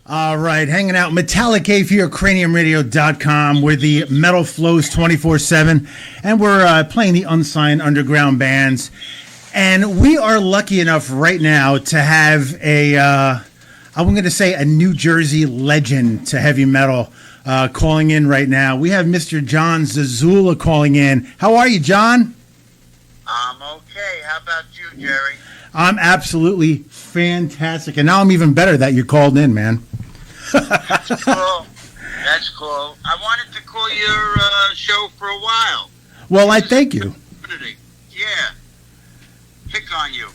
All right, hanging out Metallicave here, CraniumRadio.com, where the metal flows 24/7, and we're playing the unsigned underground bands. And we are lucky enough right now to have I'm going to say a New Jersey legend to heavy metal calling in right now. We have Mr. Jon Zazula calling in. How are you, John? I'm okay. How about you, Jerry? I'm absolutely fantastic. And now I'm even better that you called in, man. That's cool. That's cool. I wanted to call your show for a while. Well, I thank you. Yeah. Pick on you.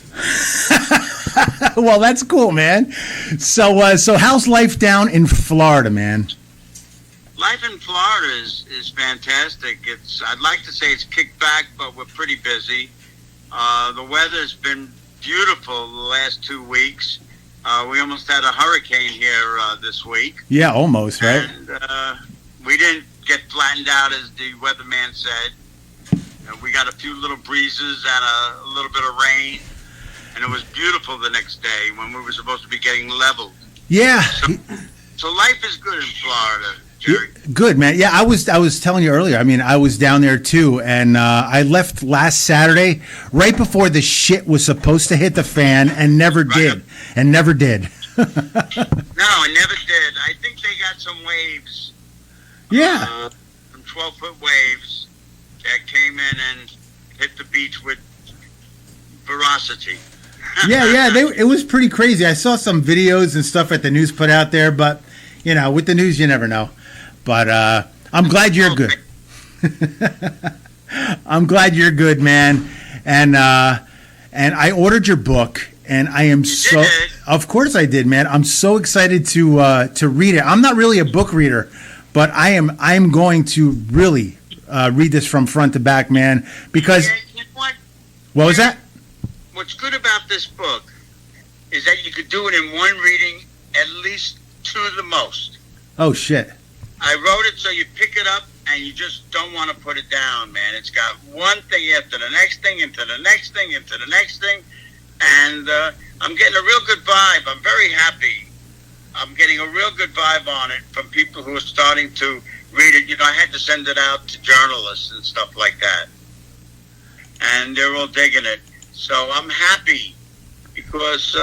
Well, that's cool, man. So how's life down in Florida, man? Life in Florida is fantastic. I'd like to say it's kicked back, but we're pretty busy. The weather's been beautiful the last 2 weeks. We almost had a hurricane here this week. Yeah, almost, right? And we didn't get flattened out, as the weatherman said. We got a few little breezes and a little bit of rain, and it was beautiful the next day when we were supposed to be getting leveled. Yeah. So life is good in Florida, Jerry. Good, man. Yeah, I was telling you earlier. I mean, I was down there too, and I left last Saturday right before the shit was supposed to hit the fan, and never did. And never did. No, I never did. I think they got some waves. Yeah. Some 12-foot waves that came in and hit the beach with ferocity. Yeah. It was pretty crazy. I saw some videos and stuff that the news put out there, but you know, with the news, you never know. But I'm glad you're good. I'm glad you're good, man. And I ordered your book, and I am so. Of course, I did, man. I'm so excited to read it. I'm not really a book reader, but I'm going to really read this from front to back, man. Because you know what was that? What's good about this book is that you could do it in one reading, at least two the most. Oh shit! I wrote it so you pick it up and you just don't want to put it down, man. It's got one thing after the next thing, into the next thing, into the next thing, and I'm getting a real good vibe. I'm very happy. I'm getting a real good vibe on it from people who are starting to read it. You know, I had to send it out to journalists and stuff like that, and they're all digging it. So I'm happy because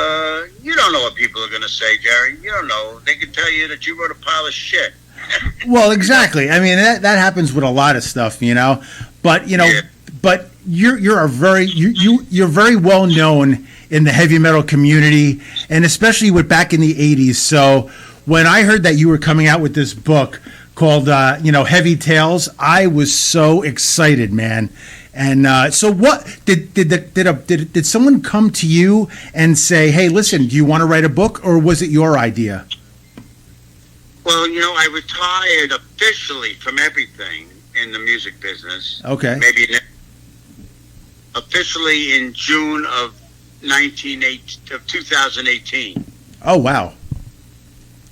you don't know what people are going to say, Jerry. You don't know. They can tell you that you wrote a pile of shit. Well, exactly. I mean, that happens with a lot of stuff, you know. But you know, yeah. But you're very well known in the heavy metal community, and especially with back in the '80s. So when I heard that you were coming out with this book called Heavy Tales, I was so excited, man. And so what did someone come to you and say, hey, listen, do you want to write a book, or was it your idea? Well, you know, I retired officially from everything in the music business. Okay. Maybe officially in June of 2018. Oh, wow.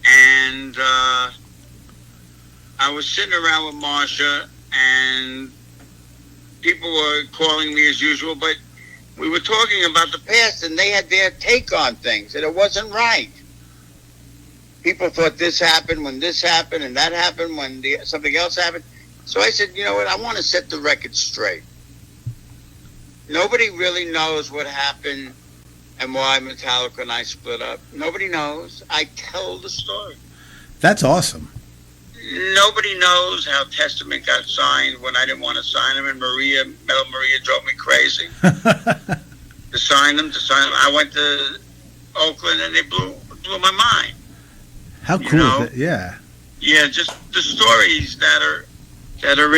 And I was sitting around with Marsha, and people were calling me as usual, but we were talking about the past, and they had their take on things, and it wasn't right. People thought this happened when this happened, and that happened when something else happened. So I said, you know what, I want to set the record straight. Nobody really knows what happened and why Metallica and I split up. Nobody knows. I tell the story. That's awesome. Nobody knows how Testament got signed when I didn't want to sign them, and Metal Maria drove me crazy to sign them. I went to Oakland, and they blew my mind. How cool is that? Yeah. Yeah, just the stories that are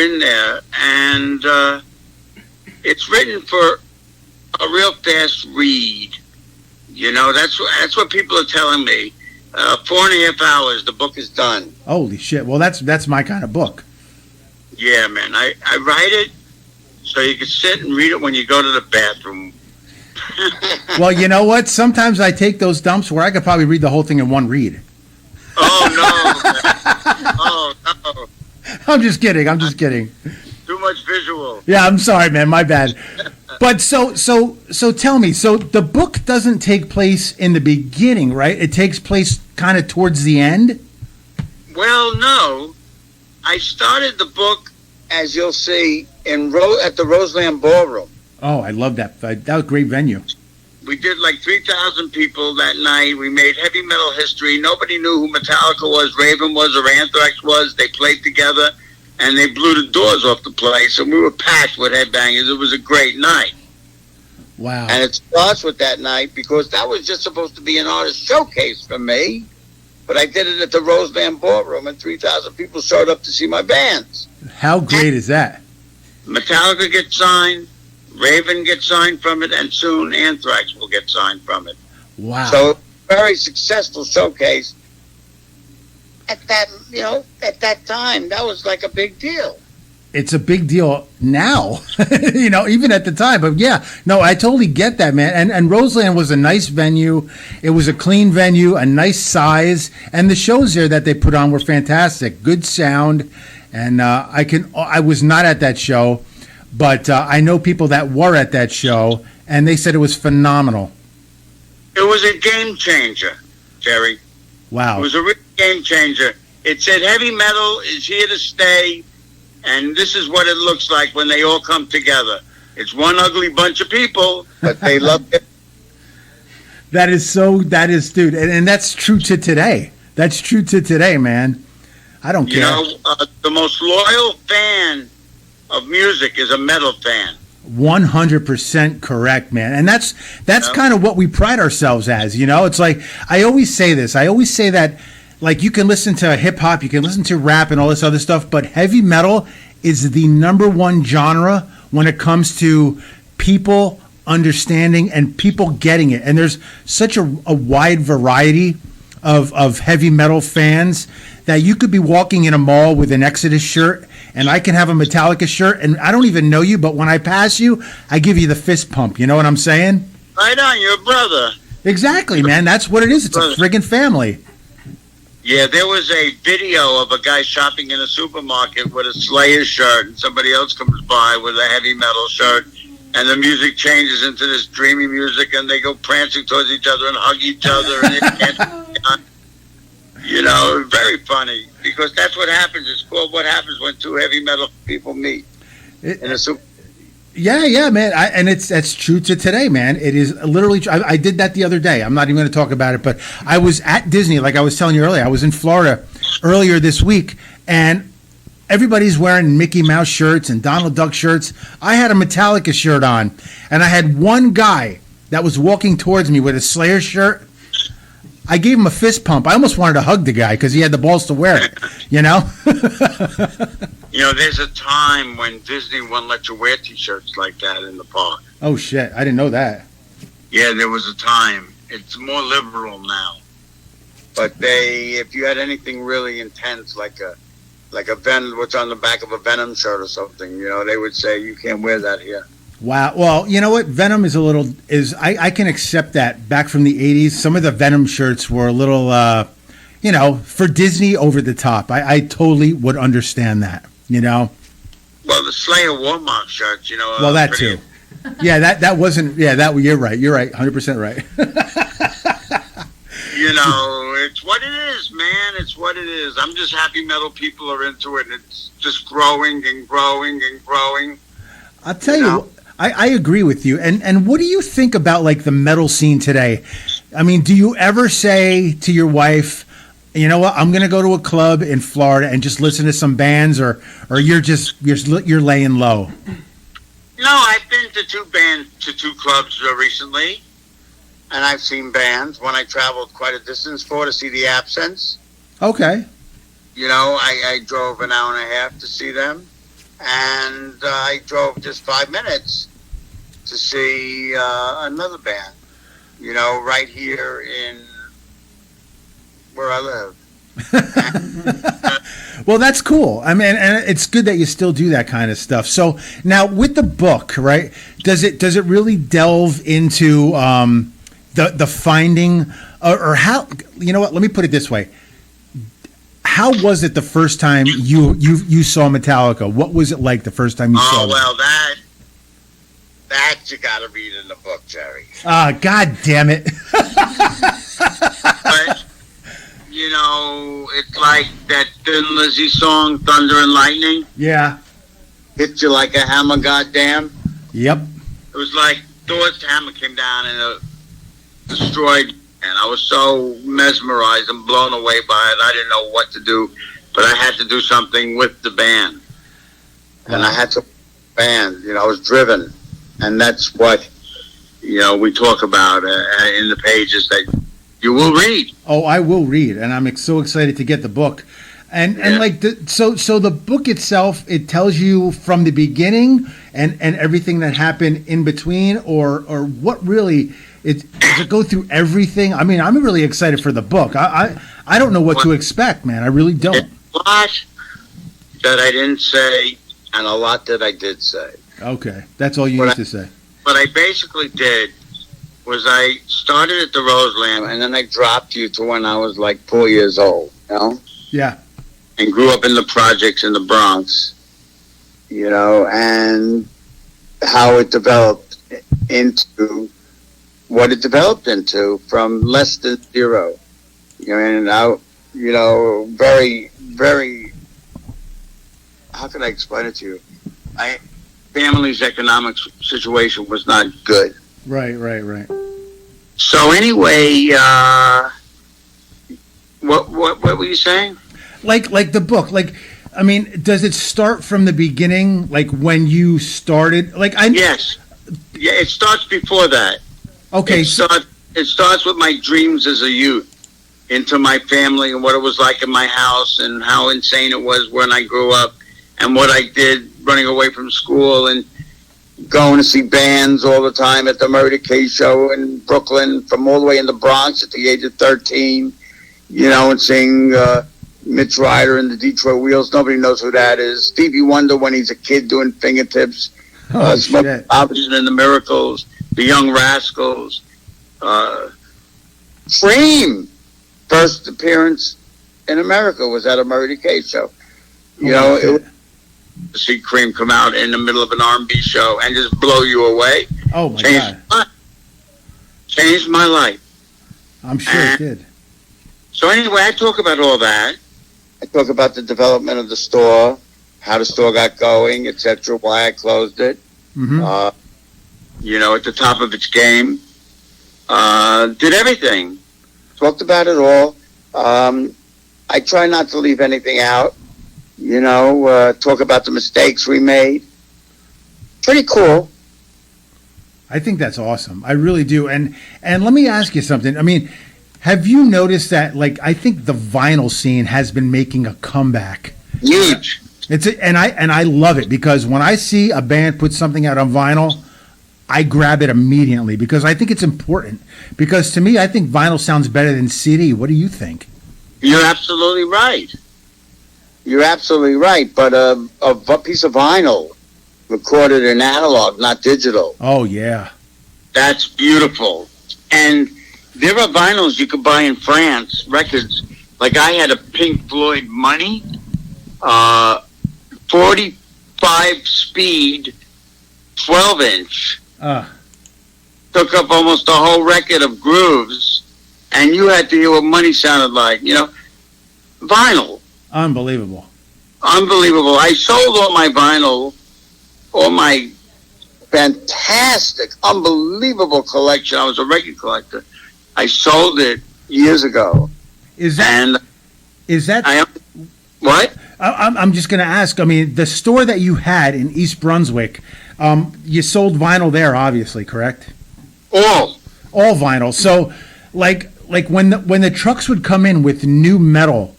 in there, and it's written for a real fast read. You know, that's what people are telling me. 4.5 hours, the book is done. Holy shit! Well, that's my kind of book. Yeah, man. I write it so you can sit and read it when you go to the bathroom. Well, you know what? Sometimes I take those dumps where I could probably read the whole thing in one read. Oh no! Oh no! I'm just kidding. Too much visual. Yeah, I'm sorry, man. My bad. But so tell me. So the book doesn't take place in the beginning, right? It takes place kind of towards the end? Well, no. I started the book, as you'll see, at the Roseland Ballroom. Oh, I love that. That was a great venue. We did like 3,000 people that night. We made heavy metal history. Nobody knew who Metallica was, Raven was, or Anthrax was. They played together, and they blew the doors off the place, and we were packed with headbangers. It was a great night. Wow. And it starts with that night because that was just supposed to be an artist showcase for me. But I did it at the Roseland Ballroom, and 3,000 people showed up to see my bands. How great is that? Metallica gets signed, Raven gets signed from it, and soon Anthrax will get signed from it. Wow. So, very successful showcase. At that time, that was like a big deal. It's a big deal now, even at the time. But yeah, no, I totally get that, man. And Roseland was a nice venue. It was a clean venue, a nice size, and the shows there that they put on were fantastic. Good sound, and I was not at that show, but I know people that were at that show, and they said it was phenomenal. It was a game changer, Jerry. Wow. It was a real game changer. It said heavy metal is here to stay. And this is what it looks like when they all come together. It's one ugly bunch of people, but they love it. That is, dude. And that's true to today. That's true to today, man. I don't care. The most loyal fan of music is a metal fan. 100% correct, man. And that's kind of what we pride ourselves as, It's like, I always say this. I always say that, like, you can listen to hip hop, you can listen to rap and all this other stuff, but heavy metal is the number one genre when it comes to people understanding and people getting it. And there's such a wide variety of heavy metal fans that you could be walking in a mall with an Exodus shirt and I can have a Metallica shirt and I don't even know you, but when I pass you, I give you the fist pump. You know what I'm saying? Right on, you're a brother. Exactly, man. That's what it is. It's a friggin' family. Yeah, there was a video of a guy shopping in a supermarket with a Slayer shirt, and somebody else comes by with a heavy metal shirt, and the music changes into this dreamy music, and they go prancing towards each other and hug each other, and very funny, because that's what happens. It's called what happens when two heavy metal people meet in a supermarket. Yeah, man, and that's true to today, man. It is literally. I did that the other day. I'm not even going to talk about it, but I was at Disney, like I was telling you earlier. I was in Florida earlier this week, and everybody's wearing Mickey Mouse shirts and Donald Duck shirts. I had a Metallica shirt on, and I had one guy that was walking towards me with a Slayer shirt. I gave him a fist pump. I almost wanted to hug the guy because he had the balls to wear it, There's a time when Disney wouldn't let you wear T-shirts like that in the park. Oh, shit. I didn't know that. Yeah, there was a time. It's more liberal now. But if you had anything really intense, like a Venom, what's on the back of a Venom shirt or something, they would say, you can't wear that here. Wow. Well, you know what? Venom I can accept that back from the 80s. Some of the Venom shirts were a little, for Disney over the top. I totally would understand that, Well, the Slayer Warmark shirts, Well, that too. Yeah, that wasn't, you're right. You're right. 100% right. It's what it is, man. It's what it is. I'm just happy metal people are into it, and it's just growing and growing and growing. I'll tell you, I agree with you. And what do you think about, like, the metal scene today? I mean, do you ever say to your wife, you know what, I'm going to go to a club in Florida and just listen to some bands, or you're laying low? No, I've been to two clubs recently, and I've seen bands when I traveled quite a distance to see the Absence. Okay. I drove an hour and a half to see them, and I drove just 5 minutes to see another band, right here in where I live. Well, that's cool. I mean, and it's good that you still do that kind of stuff. So now with the book, right? Does it really delve into the finding or how? You know what? Let me put it this way. How was it the first time you saw Metallica? What was it like the first time you saw them? Oh, well, that you got to read in the book, Jerry. God damn it. it's like that Thin Lizzy song, Thunder and Lightning. Yeah. Hit you like a hammer, goddamn. Yep. It was like Thor's hammer came down and it destroyed, and I was so mesmerized and blown away by it. I didn't know what to do, but I had to do something with the band. And I had to band, I was driven. And that's what, we talk about in the pages that you will read. Oh, I will read, and I'm so excited to get the book. And like so the book itself, it tells you from the beginning and everything that happened in between, or what really does it go through everything? I mean, I'm really excited for the book. I don't know what to expect, man. I really don't. A lot that I didn't say, and a lot that I did say. Okay, that's all you need to say. What I basically did was I started at the Roseland, and then I dropped you to when I was like 4 years old, Yeah. And grew up in the projects in the Bronx, and how it developed into what it developed into from less than zero. And I, very, very, how can I explain it to you? Family's economic situation was not good. Right. So anyway, what were you saying? Like the book, I mean, does it start from the beginning, like when you started? Yes. Yeah, it starts before that. Okay. It starts with my dreams as a youth, into my family and what it was like in my house and how insane it was when I grew up and what I did running away from school and going to see bands all the time at the Metallicave show in Brooklyn, from all the way in the Bronx at the age of 13, and seeing Mitch Ryder and the Detroit Wheels. Nobody knows who that is. Stevie Wonder when he's a kid doing fingertips. Smokey Robinson and the Miracles, the Young Rascals. Cream, first appearance in America was at a Metallicave show. It was to see Cream come out in the middle of an R&B show and just blow you away. Oh my God! Changed my life. I'm sure it did. So anyway, I talk about all that. I talk about the development of the store, how the store got going, etc. Why I closed it. Mm-hmm. At the top of its game. Did everything. Talked about it all. I try not to leave anything out. Talk about the mistakes we made. Pretty cool. I think that's awesome. I really do. And let me ask you something. I mean, have you noticed that, I think the vinyl scene has been making a comeback? Huge. And I love it, because when I see a band put something out on vinyl, I grab it immediately, because I think it's important. Because to me, I think vinyl sounds better than CD. What do you think? You're absolutely right. But a piece of vinyl recorded in analog, not digital. Oh, yeah. That's beautiful. And there are vinyls you could buy in France, records. Like I had a Pink Floyd Money, 45 speed, 12-inch. Took up almost the whole record of grooves, and you had to hear what Money sounded like. Vinyl. Unbelievable. I sold all my vinyl, all my fantastic, unbelievable collection. I was a record collector. I sold it years ago. What? I'm just going to ask. I mean, the store that you had in East Brunswick, you sold vinyl there, obviously, correct? All vinyl. So, like when the trucks would come in with new metal,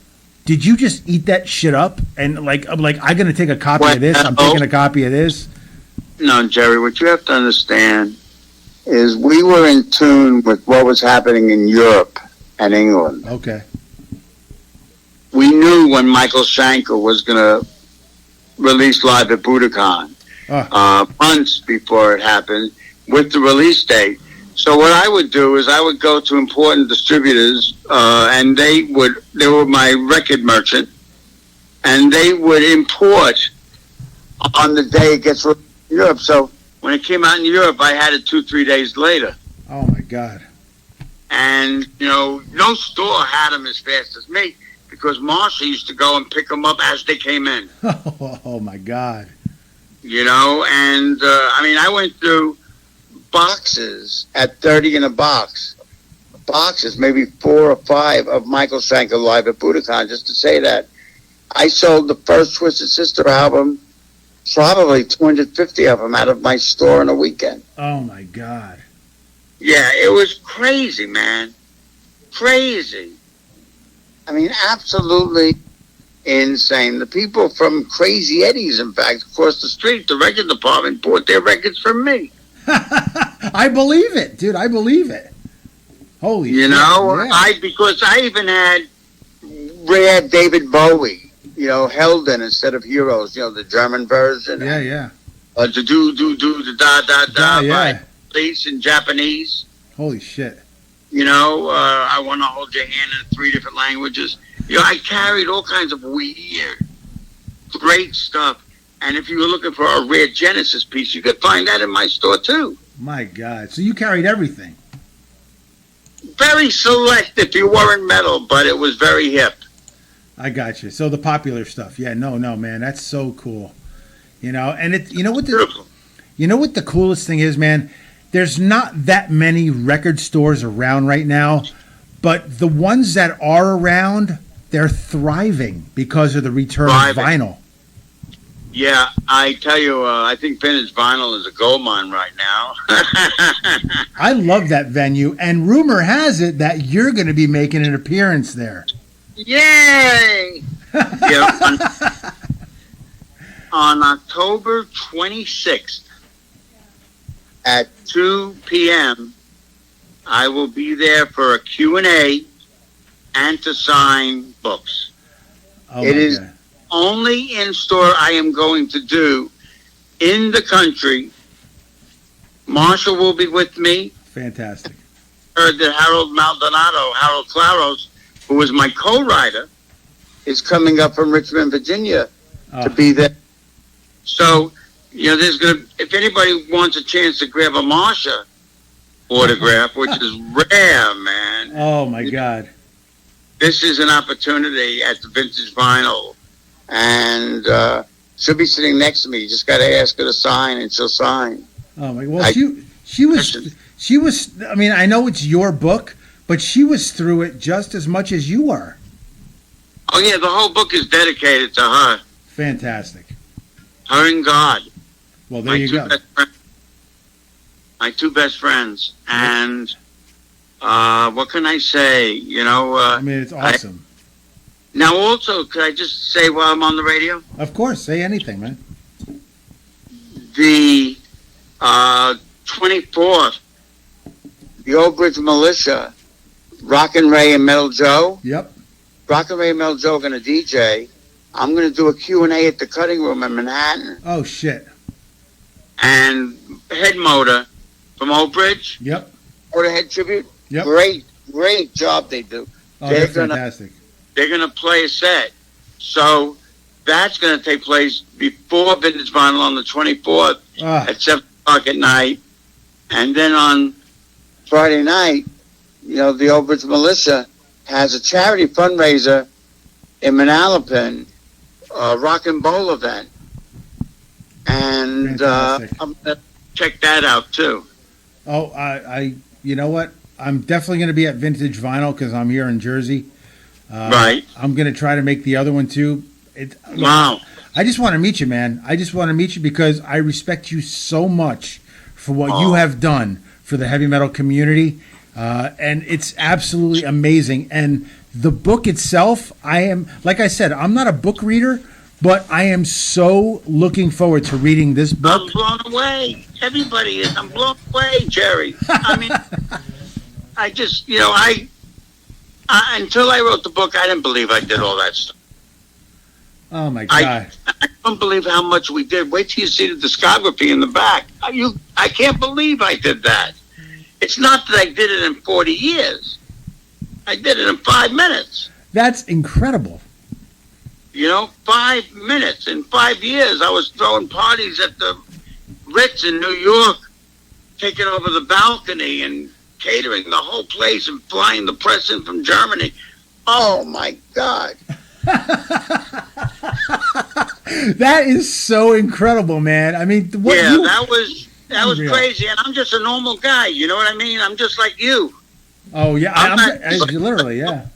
did you just eat that shit up? And I'm going to take a copy of this. I'm taking a copy of this. No, Jerry, what you have to understand is we were in tune with what was happening in Europe and England. Okay. We knew when Michael Schenker was going to release live at Budokan, months before it happened, with the release date. So what I would do is I would go to important distributors, and they were my record merchant, and they would import on the day it gets released in Europe. So when it came out in Europe, I had it 2-3 days later. Oh my God. And, no store had them as fast as me because Marshall used to go and pick them up as they came in. Oh, my God. And, I went through boxes at 30 in a box. Boxes, maybe 4 or 5 of Michael Schenker live at Budokan, just to say that. I sold the first Twisted Sister album, probably 250 of them out of my store in a weekend. Oh, my God. Yeah, it was crazy, man. Crazy. Absolutely insane. The people from Crazy Eddie's, in fact, across the street, the record department bought their records from me. I believe it, dude. I believe it. Holy shit. Yeah. Because I even had rare David Bowie, Helden instead of Heroes, the German version. Yeah. To do the da yeah. by Police in Japanese. Holy shit. I Want to Hold Your Hand in 3 different languages. I carried all kinds of weird, great stuff. And if you were looking for a rare Genesis piece, you could find that in my store too. My God. So you carried everything. Very select if you weren't metal, but it was very hip. I got you. So the popular stuff. Yeah, no, man. That's so cool. And it what the coolest thing is, man? There's not that many record stores around right now, but the ones that are around, they're thriving because of the return of vinyl. Yeah, I tell you, I think vintage vinyl is a gold mine right now. I love that venue, and rumor has it that you're going to be making an appearance there. Yay! On October 26th at 2 p.m., I will be there for a Q&A and to sign books. Oh, it is only in-store I am going to do in the country. Marshall will be with me. Fantastic. Heard that Harold Claros, who was my co-writer, is coming up from Richmond, Virginia to be there. So, if anybody wants a chance to grab a Marsha autograph, which is rare, man. Oh, my God. This is an opportunity at the Vintage Vinyl. And she'll be sitting next to me. You just got to ask her to sign, and she'll sign. Oh, my God. Well, she was, I know it's your book, but she was through it just as much as you are. Oh, yeah, the whole book is dedicated to her. Fantastic. Her and God. Well, there you go. My 2 best friends. And what can I say? It's awesome. Now, also, could I just say while I'm on the radio? Of course. Say anything, man. The 24th, the Old Bridge Militia, Rockin' Ray and Metal Joe. Yep. Rockin' Ray and Metal Joe are going to DJ. I'm going to do a Q&A at the Cutting Room in Manhattan. Oh, shit. And Head Motor from Old Bridge. Yep. Motorhead Tribute. Yep. Great job they do. Oh, they're fantastic. They're going to play a set. So that's going to take place before Vintage Vinyl on the 24th at 7 o'clock at night. And then on Friday night, the Old Bridge Militia has a charity fundraiser in Manalapan, Rock and Bowl event. And I'm going to check that out, too. Oh, you know what? I'm definitely going to be at Vintage Vinyl because I'm here in Jersey. Right. I'm going to try to make the other one, too. Wow. I just want to meet you, man. I just want to meet you because I respect you so much for what you have done for the heavy metal community. And it's absolutely amazing. And the book itself, like I said, I'm not a book reader, but I am so looking forward to reading this book. I'm blown away. Everybody is. I'm blown away, Jerry. I just, until I wrote the book, I didn't believe I did all that stuff. Oh, my God. I don't believe how much we did. Wait till you see the discography in the back. I can't believe I did that. It's not that I did it in 40 years. I did it in 5 minutes. That's incredible. 5 minutes. In 5 years, I was throwing parties at the Ritz in New York, taking over the balcony and catering the whole place and flying the press in from Germany. Oh my God. That is so incredible, man. I mean, that was crazy, and I'm just a normal guy. You know what I mean? I'm just like you. Oh yeah, I'm literally, yeah.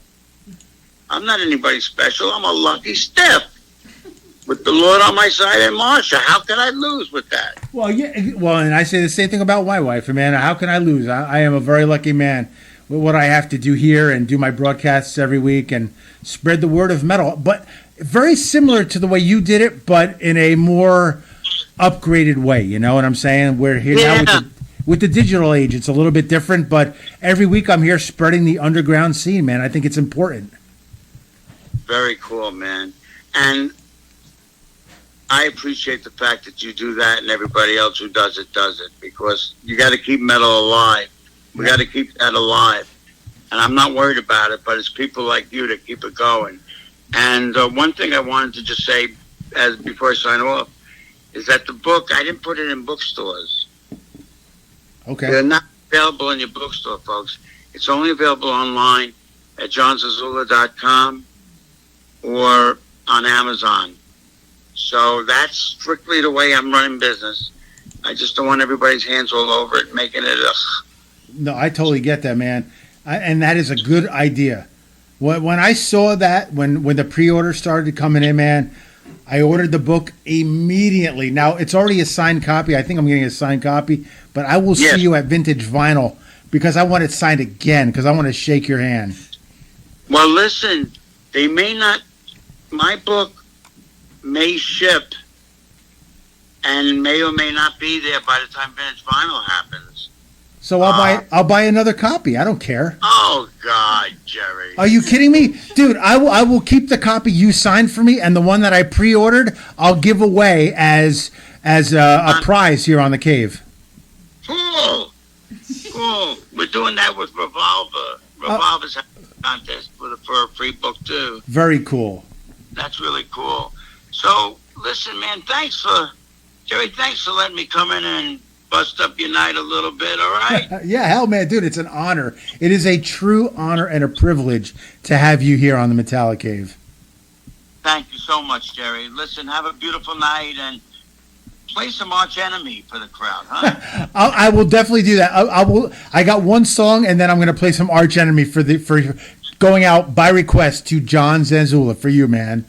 I'm not anybody special. I'm a lucky stiff with the Lord on my side and Marsha. How could I lose with that? Well, yeah. Well, and I say the same thing about my wife, man. How can I lose? I am a very lucky man with what I have to do here and do my broadcasts every week and spread the word of metal. But very similar to the way you did it, but in a more upgraded way. You know what I'm saying? We're here now with the digital age. It's a little bit different, but every week I'm here spreading the underground scene, man. I think it's important. Very cool, man. And I appreciate the fact that you do that, and everybody else who does it, because you got to keep metal alive. We got to keep that alive. And I'm not worried about it, but it's people like you that keep it going. And one thing I wanted to just say before I sign off is that the book, I didn't put it in bookstores. Okay. They're not available in your bookstore, folks. It's only available online at jonzazula.com or on Amazon. So that's strictly the way I'm running business. I just don't want everybody's hands all over it, making it No, I totally get that, man. And that is a good idea. When I saw that, when the pre-order started coming in, man, I ordered the book immediately. Now, it's already a signed copy. I think I'm getting a signed copy. But I will see you at Vintage Vinyl because I want it signed again because I want to shake your hand. Well, listen, they may not... My book may ship and may or may not be there by the time Vintage Vinyl happens. So I'll buy another copy. I don't care. Oh God, Jerry! Are you kidding me, dude? I will keep the copy you signed for me, and the one that I pre-ordered, I'll give away as a prize here on the Cave. Cool. We're doing that with Revolver. Revolver's having a contest for a free book too. Very cool. That's really cool. So listen, man. Thanks for letting me come in and bust up your night a little bit, all right? Yeah, hell, man, dude, it's an honor. It is a true honor and a privilege to have you here on the Metallicave. Thank you so much, Jerry. Listen, have a beautiful night and play some Arch Enemy for the crowd, huh? I will definitely do that. I got one song, and then I'm going to play some Arch Enemy for going out by request to Jon Zazula for you, man.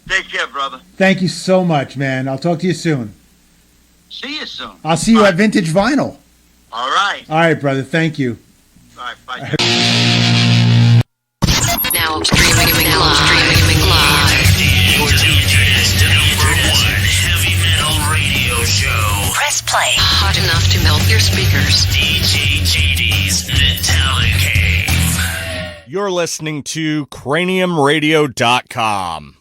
Take care, brother. Thank you so much, man. I'll talk to you soon. See you soon. I'll see you at Vintage Vinyl. All right. All right, brother. Thank you. All right. Bye. Now streaming live. Your DJ's #1 heavy metal radio show. Press play. Hot enough to melt your speakers. DJJD's Metallicave. You're listening to CraniumRadio.com.